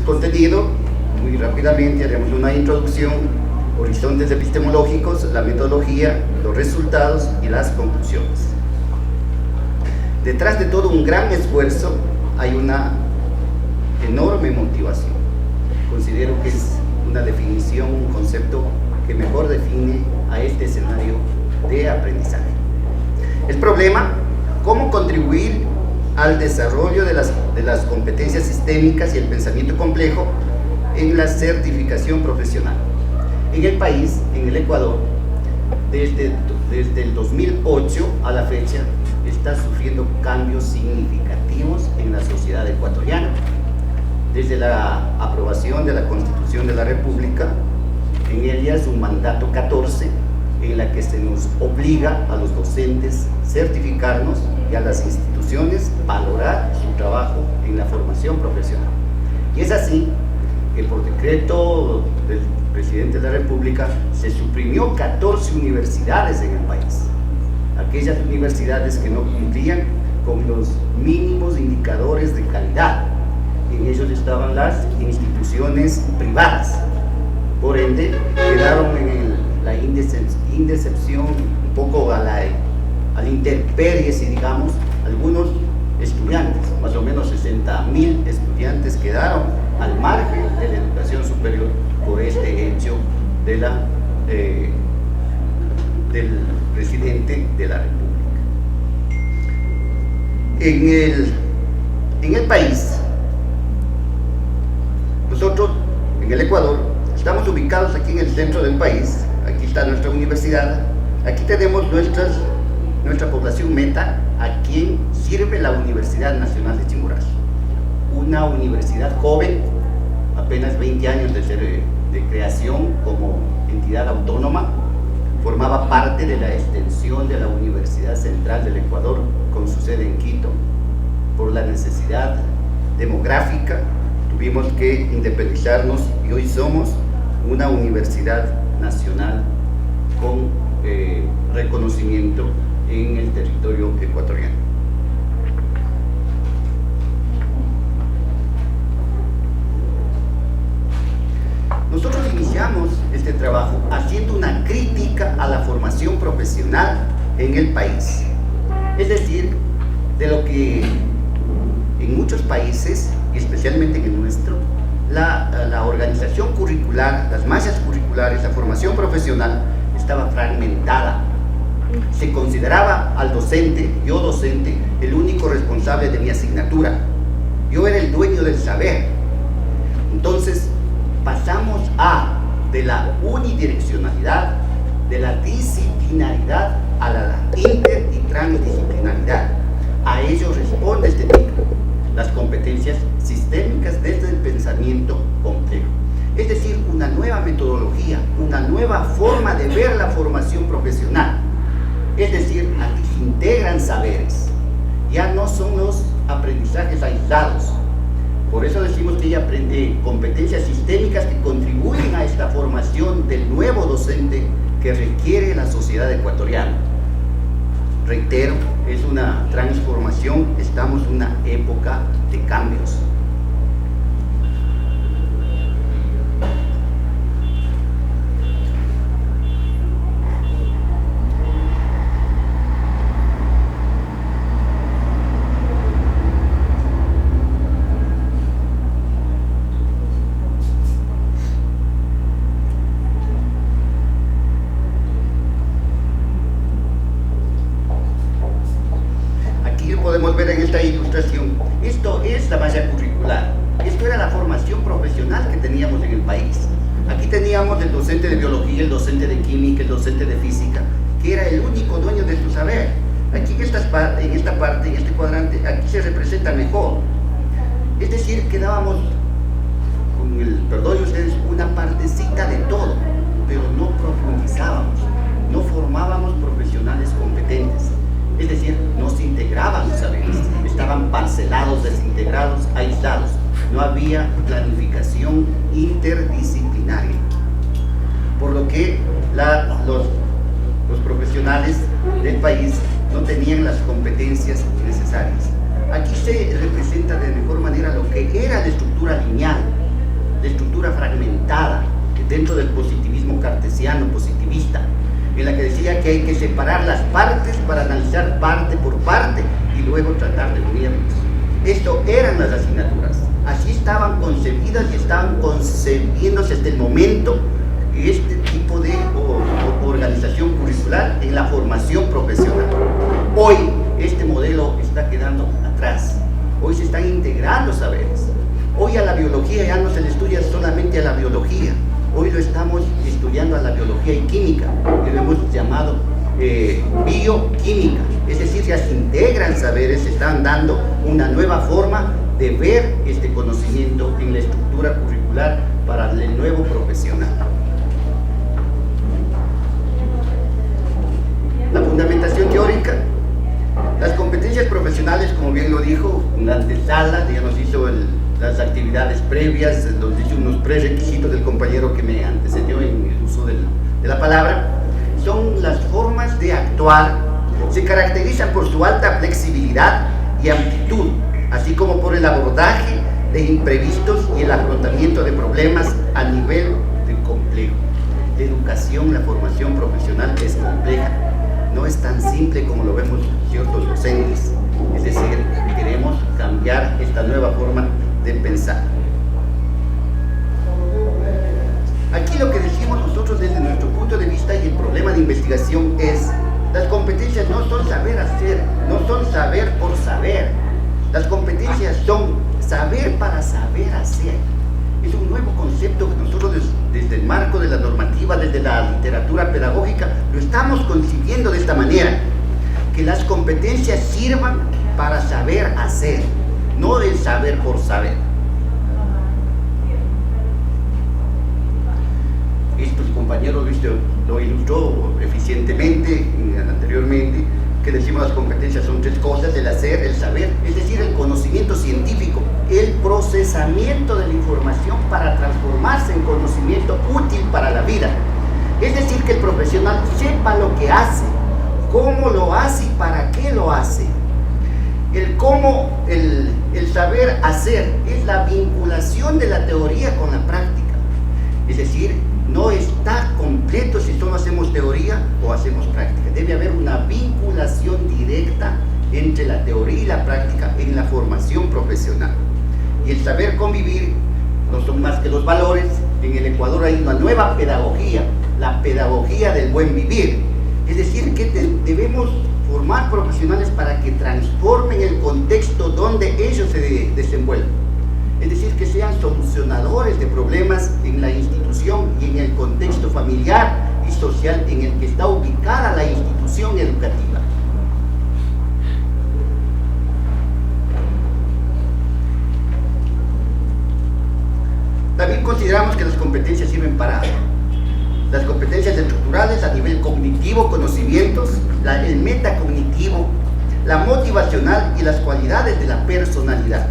el contenido, muy rápidamente haremos una introducción, horizontes epistemológicos, la metodología, los resultados y las conclusiones. Detrás de todo un gran esfuerzo hay una enorme motivación. Considero que es una definición, un concepto que mejor define a este escenario de aprendizaje. El problema, cómo contribuir al desarrollo de las competencias sistémicas y el pensamiento complejo en la certificación profesional. En el país, en el Ecuador, desde el 2008 a la fecha, está sufriendo cambios significativos en la sociedad ecuatoriana. Desde la aprobación de la Constitución de la República, en ella es un mandato 14, en la que se nos obliga a los docentes certificarnos y a las instituciones valorar su trabajo en la formación profesional. Y es así que por decreto del presidente de la República se suprimió 14 universidades en el país. Aquellas universidades que no cumplían con los mínimos indicadores de calidad. En ellos estaban las instituciones privadas. Por ende, quedaron en la indecepción, un poco a la intemperie, si digamos, algunos estudiantes, más o menos 60.000 estudiantes quedaron al margen de la educación superior por este hecho del presidente de la República. En el país, nosotros, en el Ecuador, estamos ubicados aquí en el centro del país. Aquí está nuestra universidad, aquí tenemos nuestra población meta, a quien sirve la Universidad Nacional de Chimborazo, una universidad joven, apenas 20 años de creación como entidad autónoma, formaba parte de la extensión de la Universidad Central del Ecuador con su sede en Quito. Por la necesidad demográfica tuvimos que independizarnos y hoy somos una universidad nacional con reconocimiento en el territorio ecuatoriano. Nosotros iniciamos este trabajo haciendo una crítica a la formación profesional en el país, es decir, de lo que en muchos países, y especialmente en el nuestro, la organización curricular, las mallas curriculares, la formación profesional estaba fragmentada. Se consideraba al docente, yo docente, el único responsable de mi asignatura. Yo era el dueño del saber. Entonces pasamos de la unidireccionalidad, de la disciplinaridad a la inter y transdisciplinaridad. A ello responde este título, las competencias sistémicas desde el pensamiento complejo. Es decir, una nueva metodología, una nueva forma de ver la formación profesional. Es decir, aquí se integran saberes, ya no son los aprendizajes aislados. Por eso decimos que ella aprende competencias sistémicas que contribuyen a esta formación del nuevo docente que requiere la sociedad ecuatoriana. Reitero, es una transformación, estamos en una época de cambios. Podemos ver en esta ilustración, esto es la malla curricular, esto era la formación profesional que teníamos en el país. Aquí teníamos el docente de biología, el docente de química, el docente de física, que era el único dueño de su saber. Aquí en esta parte, en este cuadrante, aquí se representa mejor. Es decir, quedábamos, con el perdón de ustedes, una partecita de todo, pero no profundizábamos, no formábamos profesionales competentes. Es decir, no se integraban los saberes, estaban parcelados, desintegrados, aislados. No había planificación interdisciplinaria. Por lo que los profesionales del país no tenían las competencias necesarias. Aquí se representa de mejor manera lo que era la estructura lineal, la estructura fragmentada dentro del positivismo cartesiano positivista, en la que decía que hay que separar las partes para analizar parte por parte y luego tratar de unirlas. Esto eran las asignaturas, así estaban concebidas y estaban concebiéndose hasta el momento este tipo de organización curricular en la formación profesional. Hoy este modelo está quedando atrás, hoy se están integrando saberes. Hoy a la biología ya no se le estudia solamente a la biología, hoy lo estamos estudiando a la biología y química, que lo hemos llamado bioquímica, es decir, ya se integran saberes, se están dando una nueva forma de ver este conocimiento en la estructura curricular para el nuevo profesional. La fundamentación teórica, las competencias profesionales, como bien lo dijo, una antesala, ya nos hizo las actividades previas, nos hizo unos prerequisitos del compañero que me antecedió en el uso de la palabra. Son las formas de actuar, se caracterizan por su alta flexibilidad y amplitud, así como por el abordaje de imprevistos y el afrontamiento de problemas a nivel de complejo. La educación, la formación profesional es compleja, no es tan simple como lo vemos ciertos docentes, es decir, queremos cambiar esta nueva forma de pensar. Aquí lo que decimos nosotros desde nuestro punto de vista y el problema de investigación es: las competencias no son saber hacer, no son saber por saber. Las competencias son saber para saber hacer. Es un nuevo concepto que nosotros desde el marco de la normativa, desde la literatura pedagógica, lo estamos concibiendo de esta manera: que las competencias sirvan para saber hacer, no el saber por saber. Esto el compañero lo ilustró eficientemente anteriormente, que decimos las competencias son tres cosas: el hacer, el saber, es decir, el conocimiento científico, el procesamiento de la información para transformarse en conocimiento útil para la vida. Es decir, que el profesional sepa lo que hace, cómo lo hace y para qué lo hace. El cómo, el saber hacer es la vinculación de la teoría con la práctica. Es decir, no está completo si solo hacemos teoría o hacemos práctica. Debe haber una vinculación directa entre la teoría y la práctica en la formación profesional. Y el saber convivir no son más que los valores. En el Ecuador hay una nueva pedagogía, la pedagogía del buen vivir. Es decir, que debemos formar profesionales para que transformen el contexto donde ellos se desenvuelven. Es decir, que sean solucionadores de problemas en la institución y en el contexto familiar y social en el que está ubicada la institución educativa. También consideramos que las competencias sirven para las competencias estructurales a nivel cognitivo, conocimientos, el metacognitivo, la motivacional y las cualidades de la personalidad.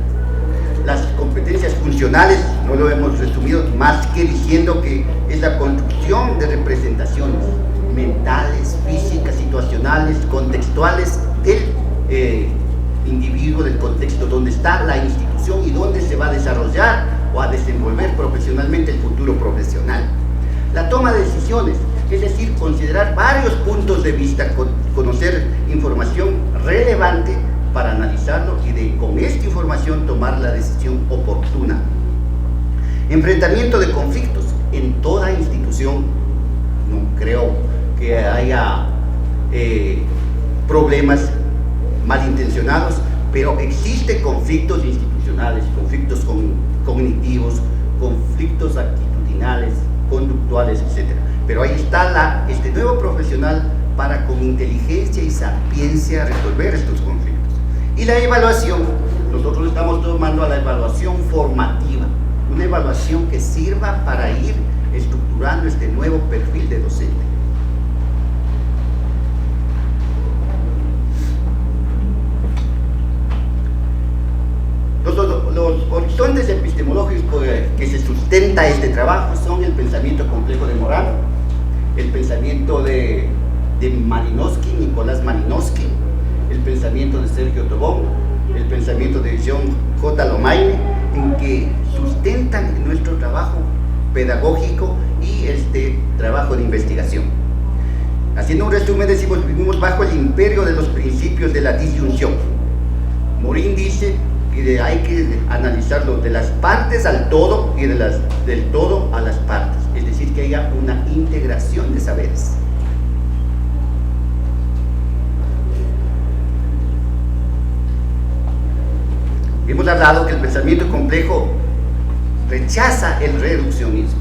Las competencias funcionales, no lo hemos resumido más que diciendo que es la construcción de representaciones mentales, físicas, situacionales, contextuales del individuo, del contexto donde está la institución y donde se va a desarrollar o a desenvolver profesionalmente el futuro profesional. La toma de decisiones, es decir, considerar varios puntos de vista, conocer información relevante para analizarlo y con esta información tomar la decisión oportuna. Enfrentamiento de conflictos en toda institución. No creo que haya problemas malintencionados, pero existen conflictos institucionales, conflictos cognitivos, conflictos actitudinales, conductuales, etc. Pero ahí está este nuevo profesional para con inteligencia y sapiencia resolver estos conflictos. Y la evaluación, nosotros estamos tomando a la evaluación formativa, una evaluación que sirva para ir estructurando este nuevo perfil de docente. Los horizontes epistemológicos que se sustenta este trabajo son el pensamiento complejo de Morán, el pensamiento de Malinowski, Nicolás Malinowski, el pensamiento de Sergio Tobón, el pensamiento de John J. Lomaine, en que sustentan nuestro trabajo trabajo pedagógico y trabajo de investigación. Haciendo un resumen, decimos, vivimos bajo el imperio de los principios de la disyunción. Morin dice que hay que analizarlo de las partes al todo y del todo a las partes, es decir, que haya una integración de saberes. Hemos hablado que el pensamiento complejo rechaza el reduccionismo,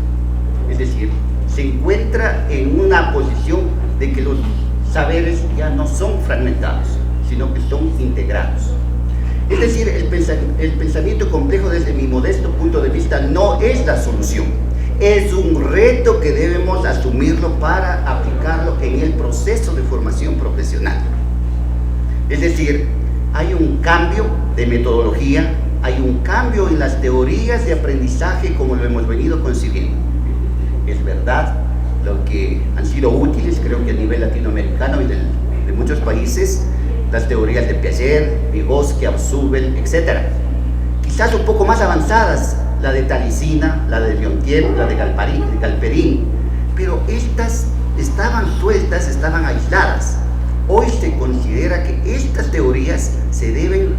es decir, se encuentra en una posición de que los saberes ya no son fragmentados, sino que son integrados. Es decir, el pensamiento complejo, desde mi modesto punto de vista, no es la solución, es un reto que debemos asumirlo para aplicarlo en el proceso de formación profesional. Es decir, hay un cambio de metodología, hay un cambio en las teorías de aprendizaje como lo hemos venido concibiendo. Es verdad, lo que han sido útiles, creo que a nivel latinoamericano y de muchos países, las teorías de Piaget, Vygotsky, Abzubel, etc. Quizás un poco más avanzadas, la de Talicina, la de Leontief, la de Galperín, pero estas estaban sueltas, estaban aisladas. Hoy se considera que estas teorías se deben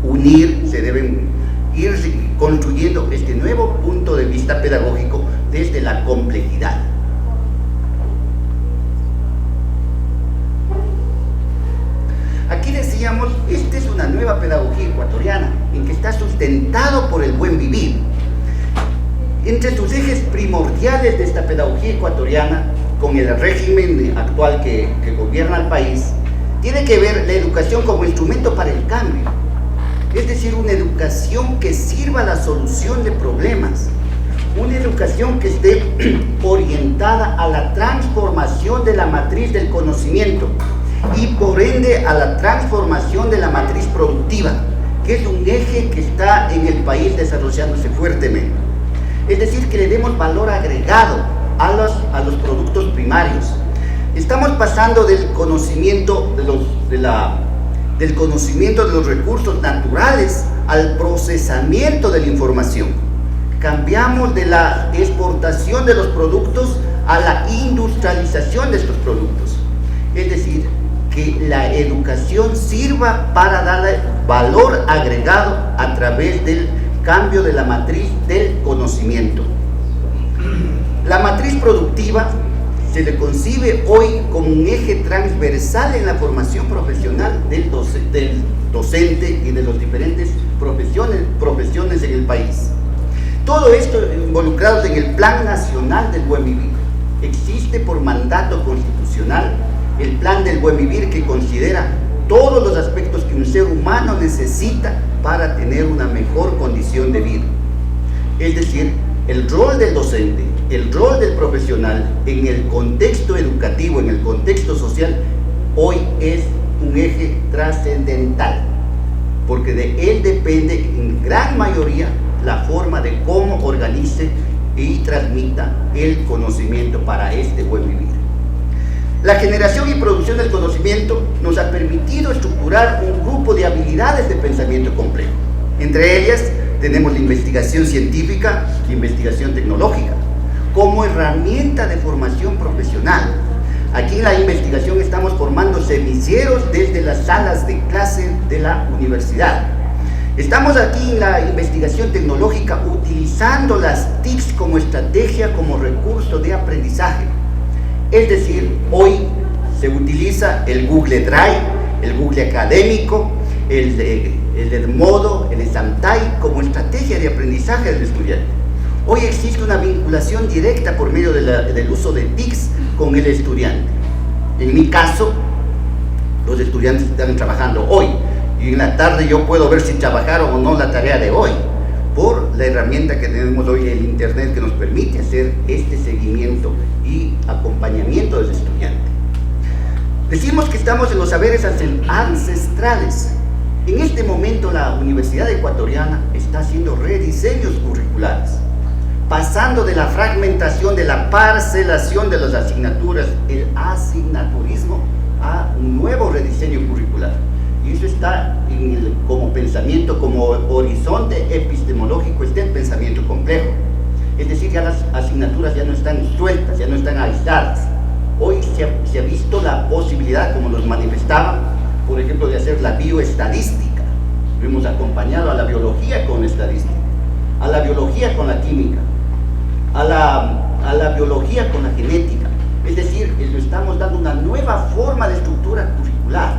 unir, se deben ir construyendo este nuevo punto de vista pedagógico desde la complejidad. Aquí decíamos, esta es una nueva pedagogía ecuatoriana en que está sustentado por el buen vivir. Entre sus ejes primordiales de esta pedagogía ecuatoriana, con el régimen actual que gobierna el país, tiene que ver la educación como instrumento para el cambio, es decir, una educación que sirva a la solución de problemas, una educación que esté orientada a la transformación de la matriz del conocimiento y por ende a la transformación de la matriz productiva, que es un eje que está en el país desarrollándose fuertemente. Es decir, que le demos valor agregado a los productos primarios. Estamos pasando del conocimiento del conocimiento de los recursos naturales al procesamiento de la información. Cambiamos de la exportación de los productos a la industrialización de estos productos. Es decir, que la educación sirva para darle valor agregado a través del cambio de la matriz del conocimiento. La matriz productiva se le concibe hoy como un eje transversal en la formación profesional del docente y de las diferentes profesiones en el país. Todo esto involucrado en el Plan Nacional del Buen Vivir. Existe por mandato constitucional el Plan del Buen Vivir, que considera todos los aspectos que un ser humano necesita para tener una mejor condición de vida. Es decir, el rol del docente, el rol del profesional en el contexto educativo, en el contexto social, hoy es un eje trascendental, porque de él depende en gran mayoría la forma de cómo organice y transmita el conocimiento para este buen vivir. La generación y producción del conocimiento nos ha permitido estructurar un grupo de habilidades de pensamiento complejo. Entre ellas tenemos la investigación científica y investigación tecnológica como herramienta de formación profesional. Aquí en la investigación estamos formando semilleros desde las salas de clase de la universidad. Estamos aquí en la investigación tecnológica utilizando las TICs como estrategia, como recurso de aprendizaje. Es decir, hoy se utiliza el Google Drive, el Google académico, el Edmodo, el Examtai como estrategia de aprendizaje del estudiante. Hoy existe una vinculación directa por medio del uso de TICs con el estudiante. En mi caso, los estudiantes están trabajando hoy y en la tarde yo puedo ver si trabajaron o no la tarea de hoy, por la herramienta que tenemos hoy, el internet, que nos permite hacer este seguimiento y acompañamiento del estudiante. Decimos que estamos en los saberes ancestrales. En este momento la Universidad Ecuatoriana está haciendo rediseños curriculares, pasando de la fragmentación, de la parcelación de las asignaturas, el asignaturismo, a un nuevo rediseño curricular. Y eso está como pensamiento, como horizonte epistemológico, está el pensamiento complejo. asignaturas ya no están sueltas, ya no están aisladas. Hoy se ha visto la posibilidad, como nos manifestaban, por ejemplo, de hacer la bioestadística. Lo hemos acompañado a la biología con estadística, a la biología con la química, a la biología con la genética. Es decir, le estamos dando una nueva forma de estructura curricular.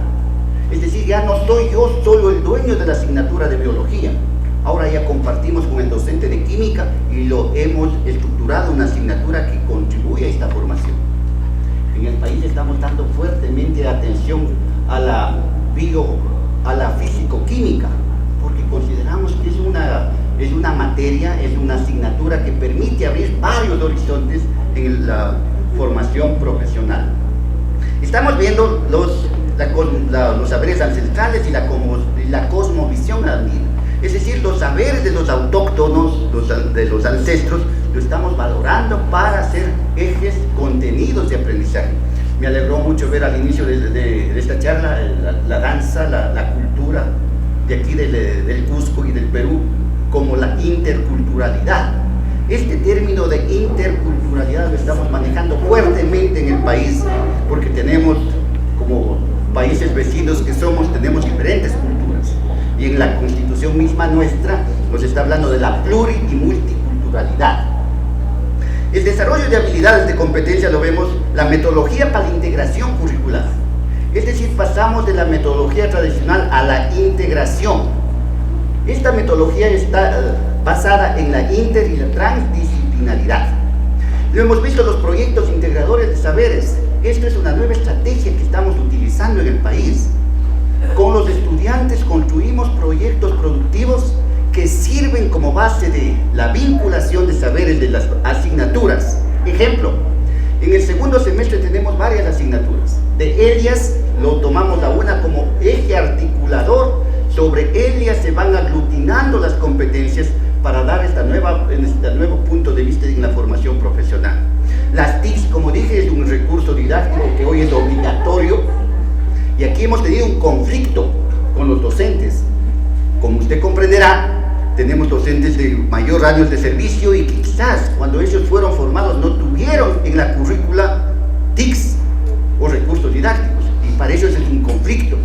Es decir, ya no soy yo solo el dueño de la asignatura de biología. Ahora ya compartimos con el docente de química y lo hemos estructurado una asignatura que contribuye a esta formación. En el país estamos dando fuertemente atención a la físico-química, porque consideramos que es una materia, es una asignatura que permite abrir varios horizontes en la formación profesional. Estamos viendo los saberes ancestrales y la cosmovisión andina. Es decir, los saberes de los autóctonos, de los ancestros, lo estamos valorando para hacer ejes, contenidos de aprendizaje. Me alegró mucho ver al inicio de esta charla la danza, la cultura de aquí del Cusco y del Perú, como la interculturalidad. Este término de interculturalidad lo estamos manejando fuertemente en el país, porque tenemos, como países vecinos que somos, tenemos diferentes culturas. Y en la Constitución misma nuestra nos está hablando de la pluri y multiculturalidad. El desarrollo de habilidades de competencia lo vemos, la metodología para la integración curricular. Es decir, pasamos de la metodología tradicional a la integración. Esta metodología está basada en la inter y la transdisciplinaridad. Lo hemos visto los proyectos integradores de saberes. Esta es una nueva estrategia que estamos utilizando en el país. Con los estudiantes construimos proyectos productivos que sirven como base de la vinculación de saberes de las asignaturas. Ejemplo, en el segundo semestre tenemos varias asignaturas. De ellas lo tomamos a una como eje articulador. Sobre ellas se van aglutinando las competencias para dar este nuevo punto de vista en la formación profesional. Las TICs, como dije, es un recurso didáctico que hoy es obligatorio, y aquí hemos tenido un conflicto con los docentes. Como usted comprenderá, tenemos docentes de mayor años de servicio y quizás cuando ellos fueron formados no tuvieron en la currícula TICs o recursos didácticos, y para ellos es un conflicto.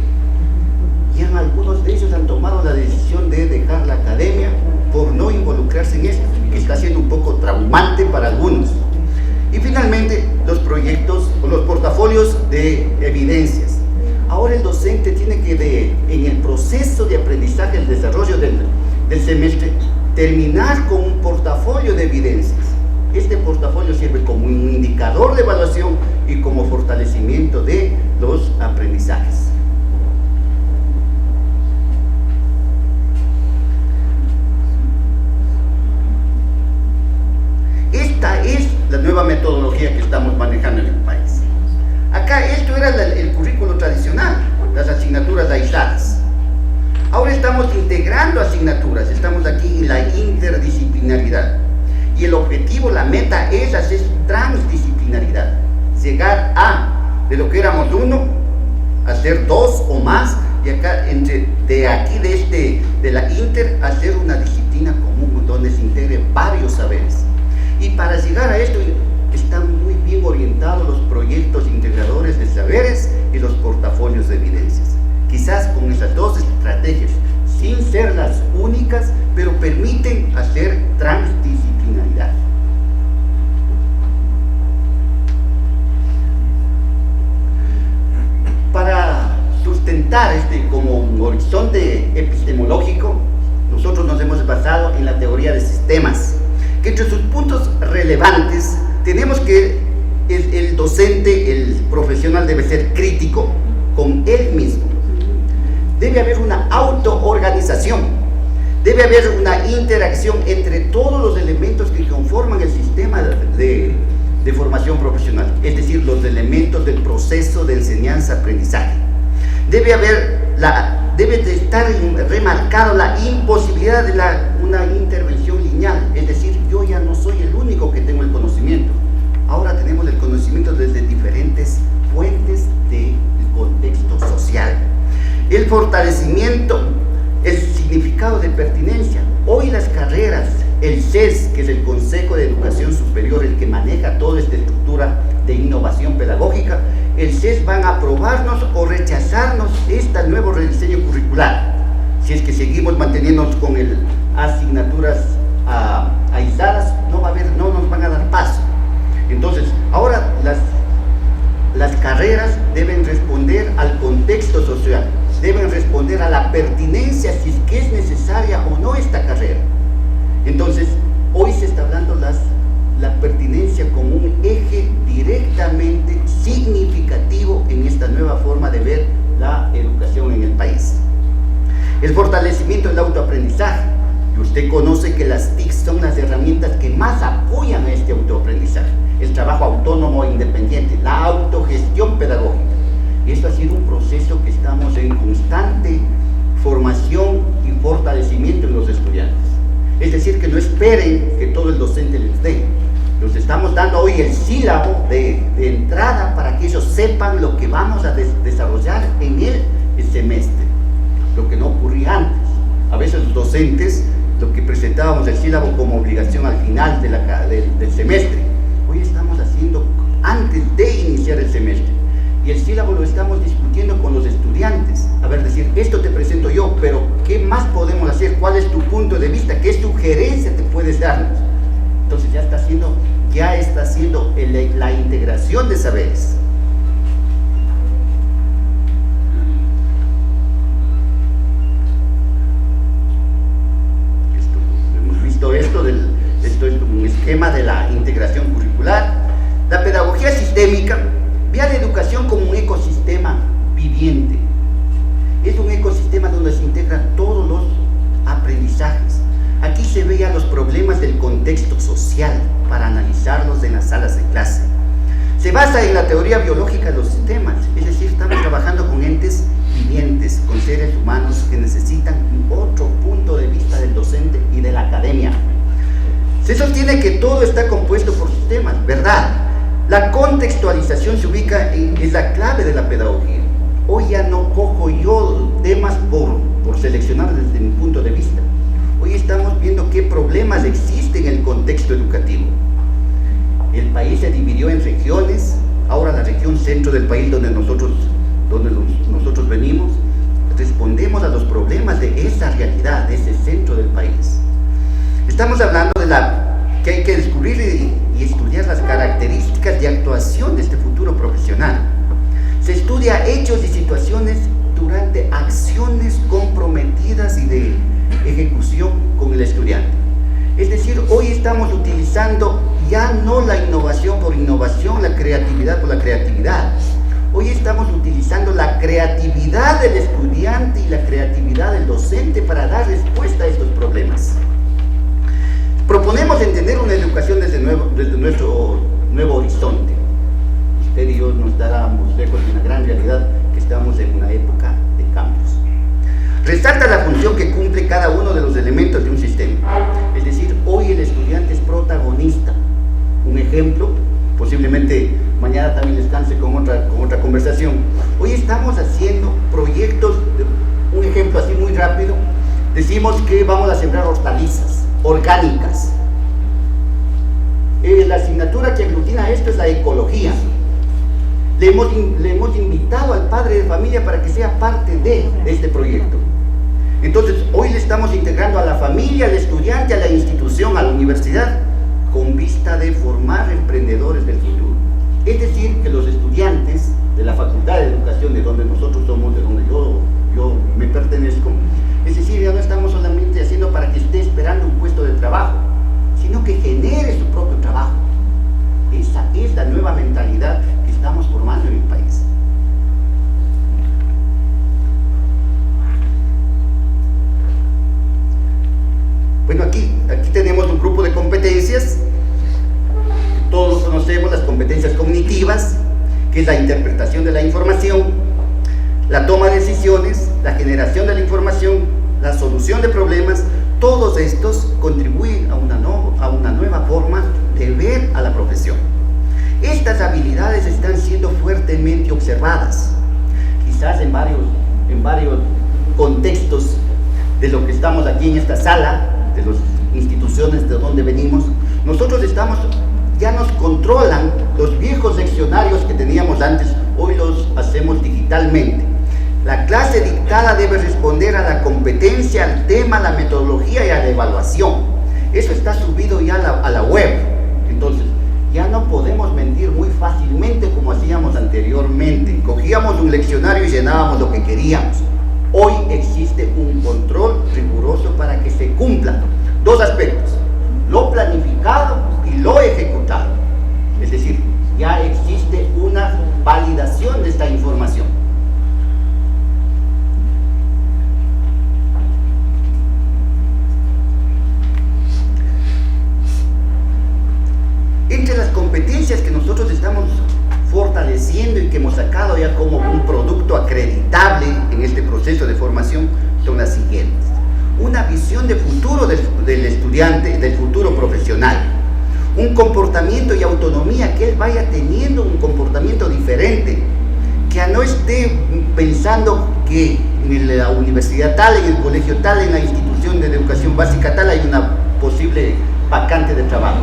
Y algunos de ellos han tomado la decisión de dejar la academia por no involucrarse en esto, que está siendo un poco traumante para algunos. Y finalmente, los proyectos o los portafolios de evidencias. Ahora el docente tiene que, en el proceso de aprendizaje, el desarrollo del semestre, terminar con un portafolio de evidencias. Este portafolio sirve como un indicador de evaluación y como fortalecimiento de los aprendizajes. Esta es la nueva metodología que estamos manejando en el país. Acá esto era el currículo tradicional, las asignaturas aisladas. Ahora estamos integrando asignaturas, estamos aquí en la interdisciplinaridad. Y el objetivo, la meta es hacer transdisciplinaridad. Llegar de lo que éramos uno, hacer dos o más, y acá, de la inter, hacer una disciplina común donde se integren varios saberes. Y para llegar a esto están muy bien orientados los proyectos integradores de saberes y los portafolios de evidencias. Quizás con esas dos estrategias, sin ser las únicas, pero permiten hacer transdisciplinaridad. Para sustentar como un horizonte epistemológico, nosotros nos hemos basado en la teoría de sistemas, que entre sus puntos relevantes tenemos que el docente, el profesional debe ser crítico con él mismo. Debe haber una autoorganización, debe haber una interacción entre todos los elementos que conforman el sistema de formación profesional, es decir, los elementos del proceso de enseñanza-aprendizaje. Debe de estar remarcado la imposibilidad de una intervención lineal, es decir, yo ya no soy el único que tengo el conocimiento. Ahora tenemos el conocimiento desde diferentes fuentes del contexto social. El fortalecimiento, el significado de pertinencia. Hoy las carreras el CES, que es el Consejo de Educación Superior, el que maneja toda esta estructura de innovación pedagógica, el CES van a aprobarnos o rechazarnos este nuevo rediseño curricular. Si es que seguimos manteniéndonos con asignaturas aisladas, no nos van a dar paso. Entonces, ahora las carreras deben responder al contexto social, deben responder a la pertinencia, si es que es necesaria o no esta carrera. Entonces, hoy se está hablando la pertinencia como un eje directamente significativo en esta nueva forma de ver la educación en el país. El fortalecimiento del autoaprendizaje. Y usted conoce que las TIC son las herramientas que más apoyan a este autoaprendizaje. El trabajo autónomo e independiente, la autogestión pedagógica. Y esto ha sido un proceso que estamos en constante formación y fortalecimiento en los estudiantes. Es decir, que no esperen que todo el docente les dé. Nos estamos dando hoy el sílabo de entrada para que ellos sepan lo que vamos a desarrollar en el semestre, lo que no ocurría antes. A veces los docentes, lo que presentábamos el sílabo como obligación al final del semestre, hoy estamos haciendo antes de iniciar el semestre. Y el sílabo lo estamos discutiendo con los estudiantes. A ver, decir, esto te presento yo, pero ¿qué más podemos hacer? ¿Cuál es tu punto de vista? ¿Qué sugerencia te puedes darnos? Entonces ya está haciendo la integración de saberes. Hemos visto esto es un esquema de la integración curricular. La pedagogía sistémica ve a la educación como un ecosistema viviente. Es un ecosistema donde se integran todos los aprendizajes. Aquí se veían los problemas del contexto social para analizarlos en las salas de clase. Se basa en la teoría biológica de los sistemas, es decir, estamos trabajando con entes vivientes, con seres humanos que necesitan otro punto de vista del docente y de la academia. Se sostiene que todo está compuesto por sistemas, ¿verdad? La contextualización se ubica es la clave de la pedagogía. Hoy ya no cojo yo temas por seleccionar desde mi punto de vista. Hoy estamos viendo qué problemas existen en el contexto educativo. El país se dividió en regiones. Ahora la región centro del país donde nosotros venimos, respondemos a los problemas de esa realidad, de ese centro del país. Estamos hablando que hay que descubrir y estudiar las características de actuación de este futuro profesional. Se estudia hechos y situaciones durante acciones comprometidas y de ejecución con el estudiante. Es decir, hoy estamos utilizando ya no la innovación por innovación, la creatividad por la creatividad. Hoy estamos utilizando la creatividad del estudiante y la creatividad del docente para dar respuesta a estos problemas. Proponemos entender una educación desde nuestro nuevo horizonte. Usted y yo nos daremos lejos de una gran realidad que estamos en una época de cambios. Resalta la función que cumple cada uno de los elementos de un sistema. Es decir, hoy el estudiante es protagonista. Un ejemplo, posiblemente mañana también les canse con otra conversación. Hoy estamos haciendo proyectos, un ejemplo así muy rápido. Decimos que vamos a sembrar hortalizas orgánicas. La asignatura que aglutina esto es la ecología. Le hemos invitado al padre de familia para que sea parte de este proyecto. Entonces, hoy le estamos integrando a la familia, al estudiante, a la institución, a la universidad, con vista de formar emprendedores del futuro. Es decir, que los estudiantes de la Facultad de Educación, de donde nosotros somos, de donde yo me pertenezco, es decir, ya no estamos solamente haciendo para que esté esperando un puesto de trabajo, sino que genere su propio trabajo. Esa es la nueva mentalidad que estamos formando en el país. Bueno, aquí tenemos un grupo de competencias. Todos conocemos las competencias cognitivas, que es la interpretación de la información, la toma de decisiones, la generación de la información, la solución de problemas. Todos estos contribuyen a una nueva forma de ver a la profesión. Estas habilidades están siendo fuertemente observadas, quizás en varios contextos de lo que estamos aquí en esta sala, de los instituciones de donde venimos, nosotros ya nos controlan los viejos leccionarios que teníamos antes, hoy los hacemos digitalmente. La clase dictada debe responder a la competencia, al tema, a la metodología y a la evaluación. Eso está subido ya a la web. Entonces, ya no podemos mentir muy fácilmente como hacíamos anteriormente. Cogíamos un leccionario y llenábamos lo que queríamos. Hoy existe un control riguroso para que se cumplan dos aspectos: lo planificado y lo ejecutado. Es decir, ya existe una validación de esta información. Entre las competencias que nosotros estamos fortaleciendo y que hemos sacado ya como un producto acreditable en este proceso de formación son las siguientes: una visión de futuro del estudiante, del futuro profesional, un comportamiento y autonomía, que él vaya teniendo un comportamiento diferente, que ya no esté pensando que en la universidad tal, en el colegio tal, en la institución de educación básica tal hay una posible vacante de trabajo.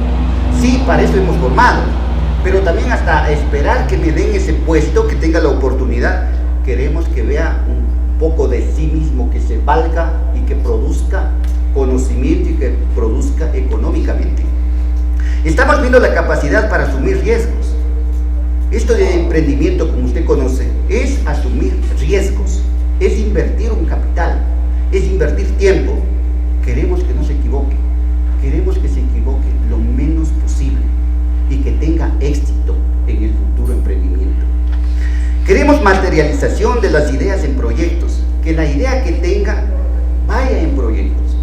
Sí, para eso hemos formado, pero también hasta esperar que me den ese puesto, que tenga la oportunidad. Queremos que vea un poco de sí mismo, que se valga y que produzca conocimiento y que produzca económicamente. Estamos viendo la capacidad para asumir riesgos. Esto de emprendimiento, como usted conoce, es asumir riesgos, es invertir un capital, es invertir tiempo. Queremos que no se equivoque, queremos que se equivoque lo menos posible y que tenga éxito en el futuro emprendimiento. Queremos materialización de las ideas en proyectos, que la idea que tenga vaya en proyectos.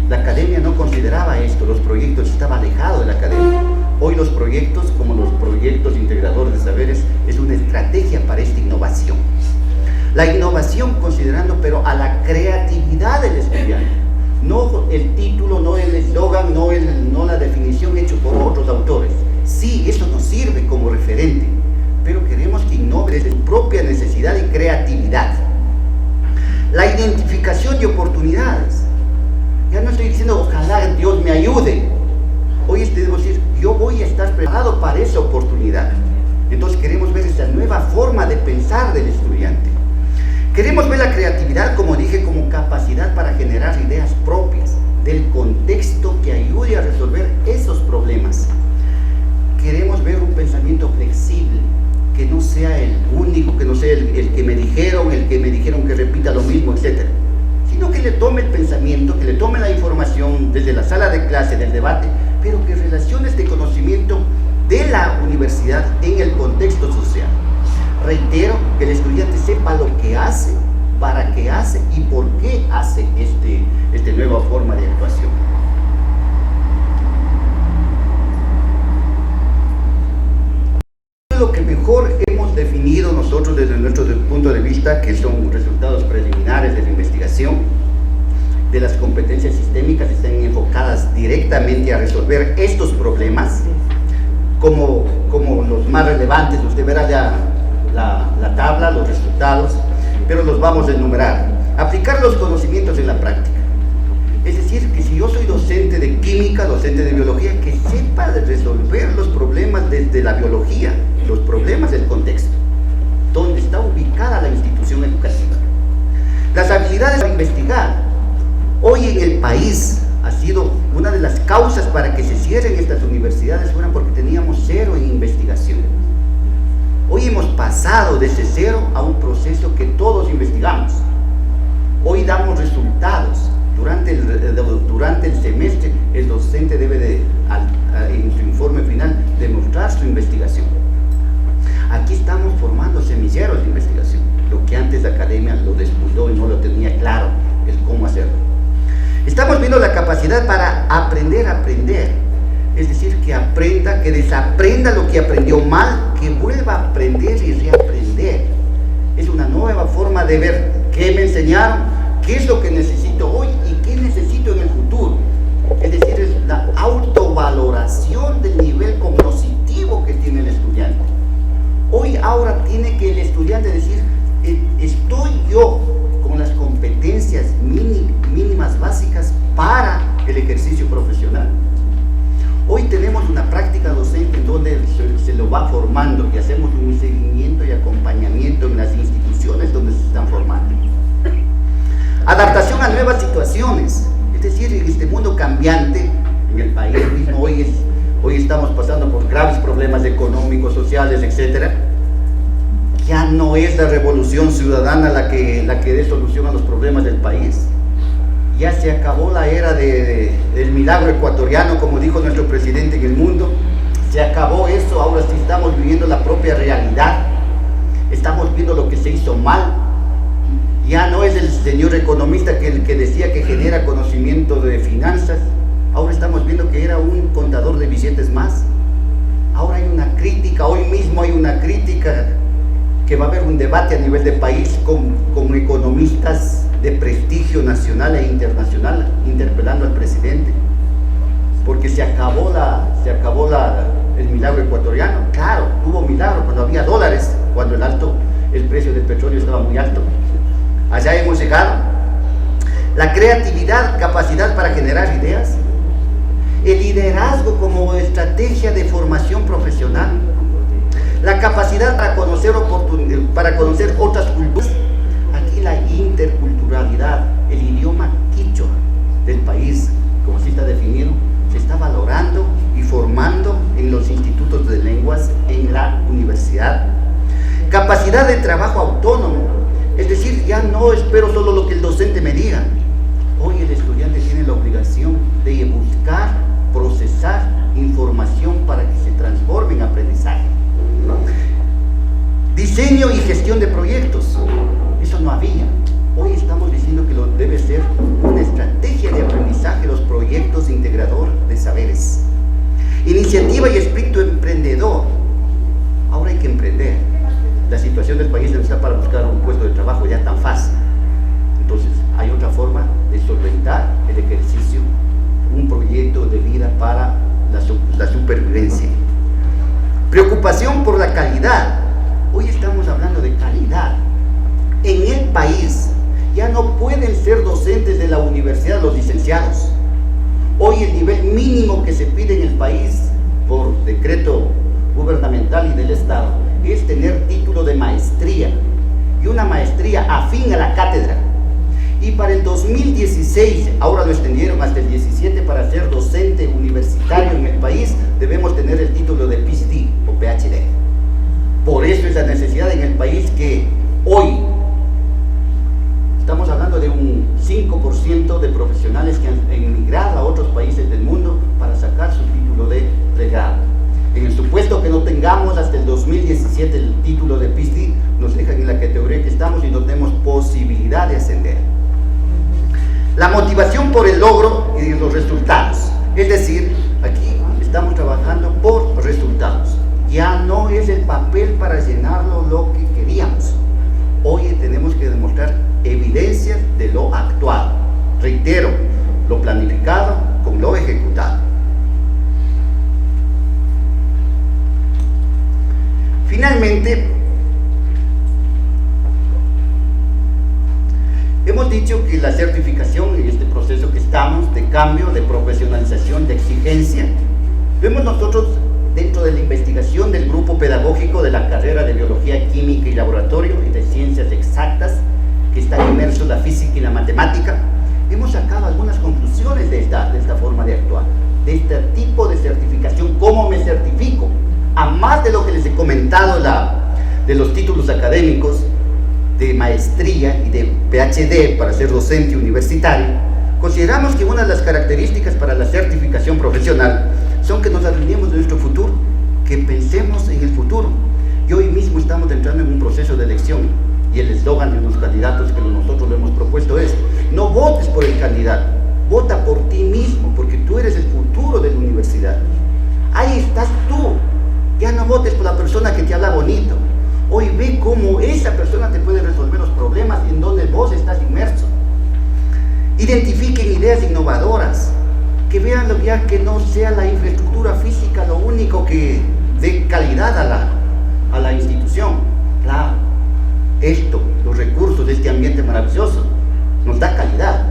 La academia no consideraba esto, los proyectos, estaba alejado de la academia. Hoy los proyectos, como los proyectos integradores de saberes, es una estrategia para esta innovación. La innovación considerando pero a la creatividad del estudiante, no el título, no el eslogan, no la definición hecho por otros autores. Sí, eso nos sirve como referente, pero queremos que innove desde su propia necesidad y creatividad. La identificación de oportunidades. Ya no estoy diciendo ojalá Dios me ayude. Hoy debo decir, yo voy a estar preparado para esa oportunidad. Entonces queremos ver esa nueva forma de pensar del estudiante. Queremos ver la creatividad, como dije, como capacidad para generar ideas propias del contexto que ayude a resolver esos problemas. Queremos ver un pensamiento flexible, que no sea el único, que no sea el que me dijeron que repita lo mismo, etc. Sino que le tome el pensamiento, que le tome la información desde la sala de clase, del debate, pero que relacione este conocimiento de la universidad en el contexto social. Reitero, que el estudiante sepa lo que hace, para qué hace y por qué hace esta nueva forma de actuación. Lo que mejor hemos definido nosotros desde nuestro punto de vista, que son resultados preliminares de la investigación, de las competencias sistémicas, están enfocadas directamente a resolver estos problemas como los más relevantes. Usted verá ya la tabla, los resultados, pero los vamos a enumerar. Aplicar los conocimientos en la práctica. Es decir, que si yo soy docente de química, docente de biología, que sepa resolver los problemas desde la biología, los problemas del contexto, donde está ubicada la institución educativa. Las habilidades para investigar. Hoy en el país ha sido una de las causas para que se cierren estas universidades, fueron porque teníamos cero en investigación. Hoy hemos pasado de ese cero a un proceso que todos investigamos. Hoy damos resultados. Durante el semestre, el docente debe en su informe final demostrar su investigación. Aquí estamos formando semilleros de investigación, lo que antes la academia lo descuidó y no lo tenía claro, el cómo hacerlo. Estamos viendo la capacidad para aprender a aprender, es decir, que aprenda, que desaprenda lo que aprendió mal, que vuelva a aprender y reaprender. Es una nueva forma de ver qué me enseñaron, qué es lo que necesito hoy y qué necesito en el futuro. Es decir, es la autovaloración del nivel cognitivo que tiene el estudiante. Hoy ahora tiene que el estudiante decir, estoy yo con las competencias mínimas básicas para el ejercicio profesional. Hoy tenemos una práctica docente en donde se lo va formando y hacemos un seguimiento y acompañamiento en las instituciones donde se están formando. Adaptación a nuevas situaciones, es decir, en este mundo cambiante, en el país mismo hoy estamos pasando por graves problemas económicos, sociales, etc. Ya no es la revolución ciudadana la que dé solución a los problemas del país. Ya se acabó la era del milagro ecuatoriano, como dijo nuestro presidente en el mundo. Se acabó eso, ahora sí estamos viviendo la propia realidad. Estamos viendo lo que se hizo mal. Ya no es el señor economista que decía que genera conocimiento de finanzas. Ahora estamos viendo que era un contador de billetes más. Ahora hay una crítica, hoy mismo hay una crítica que va a haber un debate a nivel de país con economistas de prestigio nacional e internacional interpelando al presidente, porque se acabó el milagro ecuatoriano. Claro, hubo milagro cuando había dólares, cuando el precio del petróleo estaba muy alto. Allá hemos llegado. La creatividad, capacidad para generar ideas, el liderazgo como estrategia de formación profesional, la capacidad para conocer otras culturas, aquí la interculturalidad, el idioma quichua del país, como sí está definido, se está valorando y formando en los institutos de lenguas, en la universidad. Capacidad de trabajo autónomo, es decir, ya no espero solo lo que el docente me diga. Hoy el estudiante tiene la obligación de buscar, procesar información para que se transforme en aprendizaje. Diseño y gestión de proyectos, eso no había. Hoy estamos diciendo que debe ser una estrategia de aprendizaje, los proyectos integrador de saberes. Iniciativa y espíritu emprendedor, ahora hay que emprender. La situación del país no está para buscar un puesto de trabajo ya tan fácil. Entonces, hay otra forma de solventar el ejercicio, un proyecto de vida para la supervivencia. Preocupación por la calidad. Hoy estamos hablando de calidad. En el país ya no pueden ser docentes de la universidad los licenciados. Hoy el nivel mínimo que se pide en el país por decreto gubernamental y del Estado es tener título de maestría y una maestría afín a la cátedra. Y para el 2016, ahora lo extendieron hasta el 17, para ser docente universitario en el país debemos tener el título de PhD o PhD. Por eso es la necesidad en el país que hoy estamos hablando de un 5% de profesionales que han emigrado a otros países del mundo para sacar su título de pregrado. En el supuesto que no tengamos hasta el 2017 el título de PhD, nos dejan en la categoría que estamos y no tenemos posibilidad de ascender. La motivación por el logro y los resultados. Es decir, aquí estamos trabajando por resultados. Ya no es el papel para llenarlo lo que queríamos. Hoy tenemos que demostrar evidencias de lo actuado. Reitero, lo planificado con lo ejecutado. Finalmente, hemos dicho que la certificación en este proceso que estamos de cambio, de profesionalización, de exigencia, vemos nosotros dentro de la investigación del grupo pedagógico de la carrera de Biología, Química y Laboratorio y de Ciencias Exactas, que está inmerso en la física y la matemática, hemos sacado algunas conclusiones de esta forma de actuar, de este tipo de certificación. ¿Cómo me certifico? A más de lo que les he comentado de los títulos académicos de maestría y de PhD para ser docente universitario, consideramos que una de las características para la certificación profesional son que nos alineemos de nuestro futuro, que pensemos en el futuro. Y hoy mismo estamos entrando en un proceso de elección y el eslogan de los candidatos que nosotros lo hemos propuesto es: no votes por el candidato, vota por ti mismo, porque tú eres el futuro de la universidad. Ahí estás tú, ya no votes por la persona que te habla bonito. Hoy ve cómo esa persona te puede resolver los problemas en donde vos estás inmerso. Identifiquen ideas innovadoras, que vean ya que no sea la infraestructura física lo único que dé calidad a la institución. Claro, los recursos de este ambiente maravilloso nos da calidad,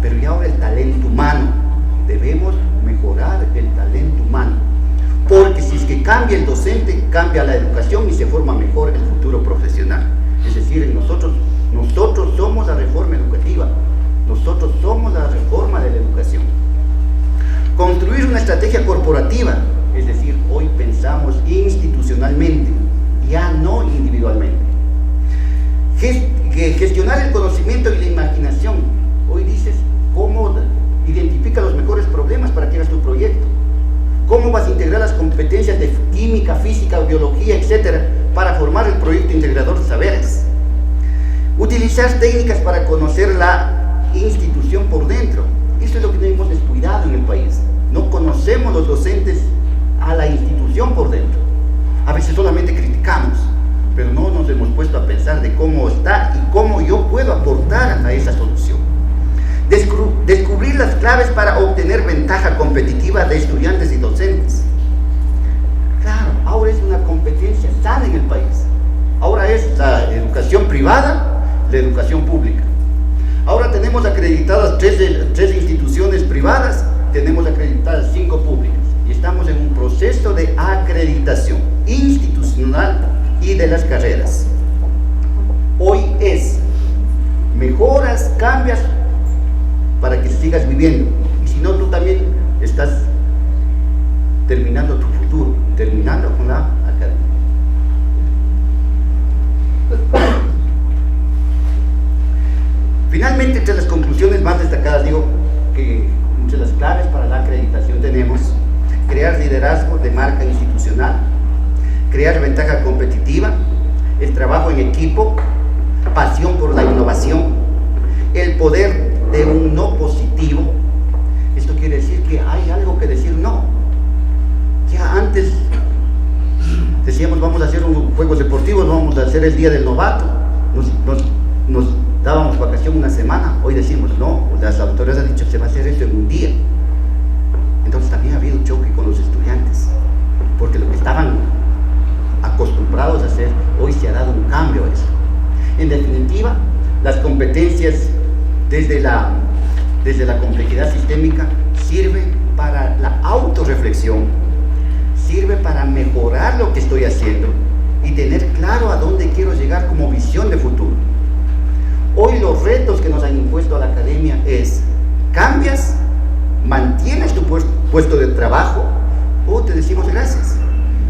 pero ya ahora el talento humano, debemos mejorar el talento humano, porque si es que cambia el docente, cambia la educación y se forma mejor el futuro profesional. Es decir, nosotros somos la reforma educativa, nosotros somos la reforma de la educación. Construir una estrategia corporativa, es decir, hoy pensamos institucionalmente, ya no individualmente. Gestionar el conocimiento y la imaginación. Hoy dices, ¿cómo identifica los mejores problemas para que hagas tu proyecto? ¿Cómo vas a integrar las competencias de química, física, biología, etcétera, para formar el proyecto integrador de saberes? Utilizar técnicas para conocer la institución por dentro. Eso es lo que tenemos descuidado en el país. No conocemos los docentes a la institución por dentro. A veces solamente criticamos, pero no nos hemos puesto a pensar de cómo está y cómo yo puedo aportar a esa solución. Descubrir las claves para obtener ventaja competitiva de estudiantes y docentes. Claro, ahora es una competencia sana en el país. Ahora es la educación privada, la educación pública. Ahora tenemos acreditadas tres instituciones privadas, tenemos acreditadas 5 públicas. Y estamos en un proceso de acreditación institucional y de las carreras. Hoy es mejoras, cambias para que sigas viviendo. Y si no, tú también estás terminando tu futuro, terminando con la academia. Finalmente, entre las conclusiones más destacadas, digo que entre las claves para la acreditación tenemos crear liderazgo de marca institucional, crear ventaja competitiva, el trabajo en equipo, pasión por la innovación, el poder de un no positivo. Esto quiere decir que hay algo que decir no. Ya antes decíamos vamos a hacer unos juegos deportivos, vamos a hacer el día del novato, nos dábamos vacación una semana, hoy decimos no, las autoridades han dicho se va a hacer esto en un día. Entonces también ha habido un choque con los estudiantes, porque lo que estaban acostumbrados a hacer, hoy se ha dado un cambio a eso. En definitiva, las competencias desde la complejidad sistémica sirve para la autorreflexión, sirve para mejorar lo que estoy haciendo y tener claro a dónde quiero llegar como visión de futuro. Hoy los retos que nos han impuesto a la academia es, cambias, mantienes tu puesto de trabajo o te decimos gracias.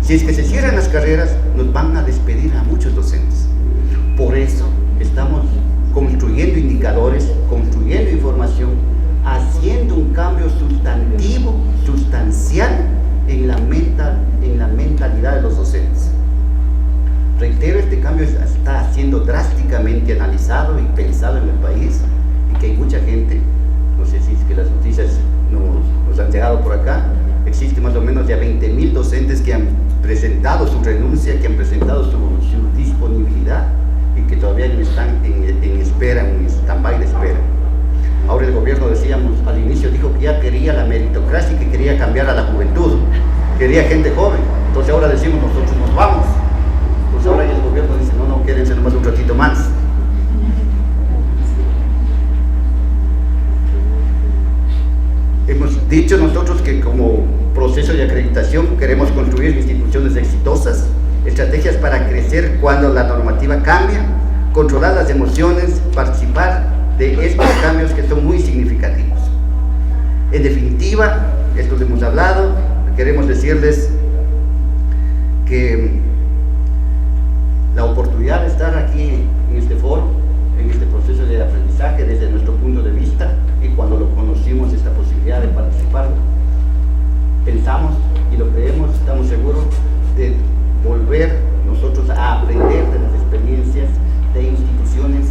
Si es que se cierran las carreras, nos van a despedir a muchos docentes. Por eso estamos construyendo indicadores, construyendo información, haciendo un cambio sustantivo, sustancial en la mentalidad de los docentes. Reitero, este cambio está siendo drásticamente analizado y pensado en el país y que hay mucha gente, no sé si es que las noticias nos han llegado por acá, existe más o menos ya 20.000 docentes que han presentado su renuncia, que han presentado su disponibilidad y que todavía están en espera, en stand-by de espera. Ahora el gobierno, decíamos al inicio, dijo que ya quería la meritocracia y que quería cambiar a la juventud, quería gente joven. Entonces ahora decimos nosotros nos vamos. Pues ahora el gobierno dice no, quédense nomás un ratito más. Hemos dicho nosotros que como proceso de acreditación queremos construir instituciones exitosas, estrategias para crecer cuando la normativa cambia, controlar las emociones, participar de estos cambios que son muy significativos. En definitiva, esto lo hemos hablado, queremos decirles que la oportunidad de estar aquí en este foro, en este proceso de aprendizaje desde nuestro punto de vista, y cuando lo conocimos esta posibilidad de participar, pensamos y lo creemos, estamos seguros de volver nosotros a aprender de las experiencias de instituciones